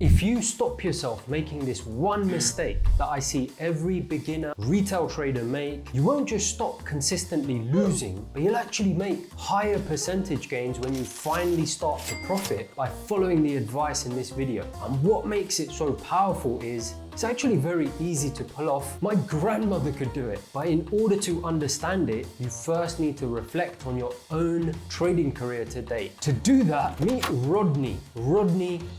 If you stop yourself making this one mistake that I see every beginner retail trader make, you won't just stop consistently losing, but you'll actually make higher percentage gains when you finally start to profit by following the advice in this video. And what makes it so powerful is it's actually very easy to pull off. My grandmother could do it, but in order to understand it, you first need to reflect on your own trading career to date. To do that, meet Rodney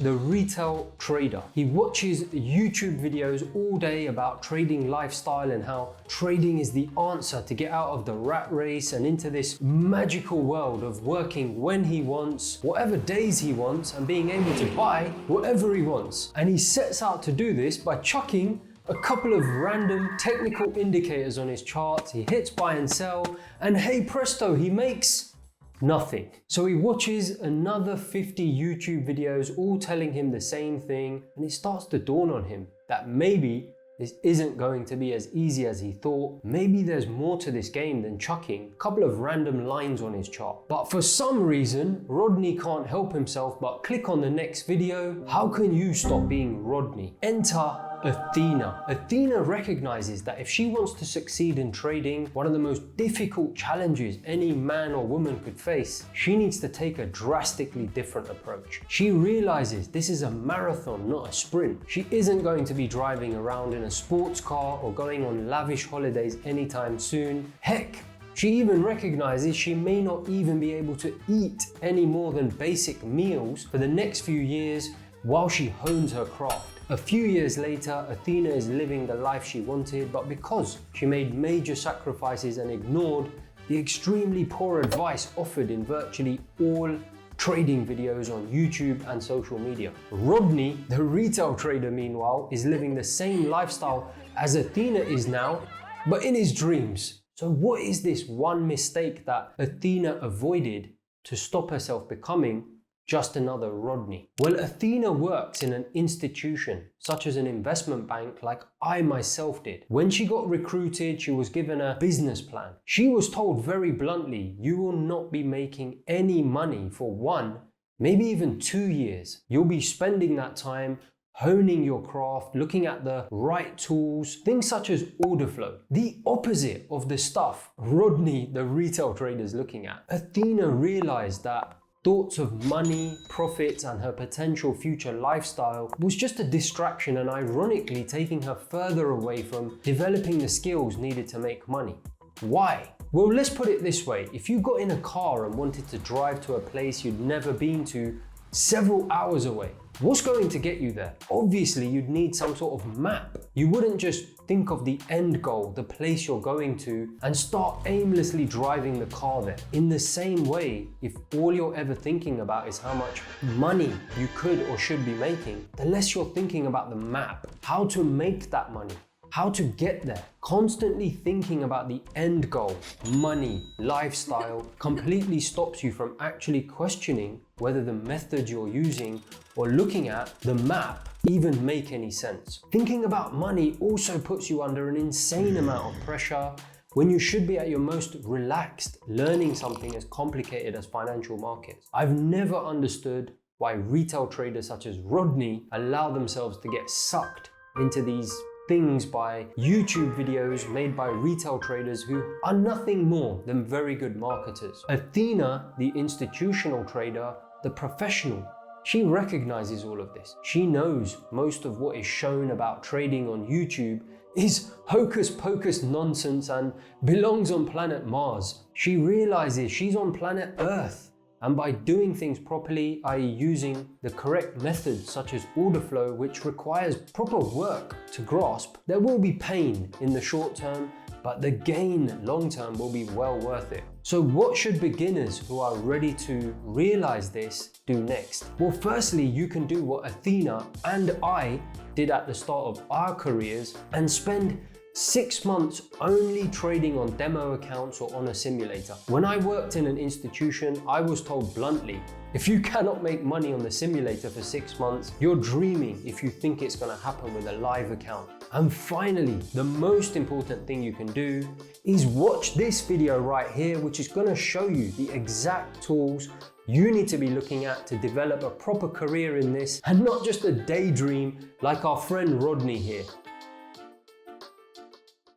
the Retail Trader. He watches YouTube videos all day about trading lifestyle and how trading is the answer to get out of the rat race and into this magical world of working when he wants, whatever days he wants, and being able to buy whatever he wants. And he sets out to do this by chucking a couple of random technical indicators on his charts. He hits buy and sell, and hey presto, he makes nothing. So he watches another 50 YouTube videos all telling him the same thing, and it starts to dawn on him that maybe this isn't going to be as easy as he thought. Maybe there's more to this game than chucking a couple of random lines on his chart. But for some reason, Rodney can't help himself but click on the next video. How can you stop being Rodney? Enter Athena. Athena recognizes that if she wants to succeed in trading, one of the most difficult challenges any man or woman could face, she needs to take a drastically different approach. She realizes this is a marathon, not a sprint. She isn't going to be driving around in a sports car or going on lavish holidays anytime soon. Heck, she even recognizes she may not even be able to eat any more than basic meals for the next few years while she hones her craft. A few years later, Athena is living the life she wanted, but because she made major sacrifices and ignored the extremely poor advice offered in virtually all trading videos on YouTube and social media. Rodney, the retail trader, meanwhile, is living the same lifestyle as Athena is now, but in his dreams. So what is this one mistake that Athena avoided to stop herself becoming just another Rodney? Well, Athena works in an institution, such as an investment bank like I myself did. When she got recruited, she was given a business plan. She was told very bluntly, you will not be making any money for 1, maybe even 2 years. You'll be spending that time honing your craft, looking at the right tools, things such as Orderflow. The opposite of the stuff Rodney, the retail trader, is looking at. Athena realized that thoughts of money, profits, and her potential future lifestyle was just a distraction, and ironically taking her further away from developing the skills needed to make money. Why? Well, let's put it this way. If you got in a car and wanted to drive to a place you'd never been to several hours away, what's going to get you there? Obviously, you'd need some sort of map. You wouldn't just think of the end goal, the place you're going to, and start aimlessly driving the car there. In the same way, if all you're ever thinking about is how much money you could or should be making, the less you're thinking about the map, how to make that money, how to get there. Constantly thinking about the end goal, money, lifestyle, completely stops you from actually questioning whether the method you're using or looking at, the map, even make any sense. Thinking about money also puts you under an insane amount of pressure when you should be at your most relaxed, learning something as complicated as financial markets. I've never understood why retail traders such as Rodney allow themselves to get sucked into these things by YouTube videos made by retail traders who are nothing more than very good marketers. Athena, the institutional trader, the professional, she recognizes all of this. She knows most of what is shown about trading on YouTube is hocus pocus nonsense and belongs on planet Mars. She realizes she's on planet Earth. And by doing things properly, i.e. using the correct methods such as Orderflow, which requires proper work to grasp, there will be pain in the short term, but the gain long term will be well worth it. So what should beginners who are ready to realize this do next? Well, firstly, you can do what Athena and I did at the start of our careers and spend 6 months only trading on demo accounts or on a simulator. When I worked in an institution, I was told bluntly, if you cannot make money on the simulator for 6 months, you're dreaming if you think it's going to happen with a live account. And finally, the most important thing you can do is watch this video right here, which is going to show you the exact tools you need to be looking at to develop a proper career in this and not just a daydream like our friend Rodney here.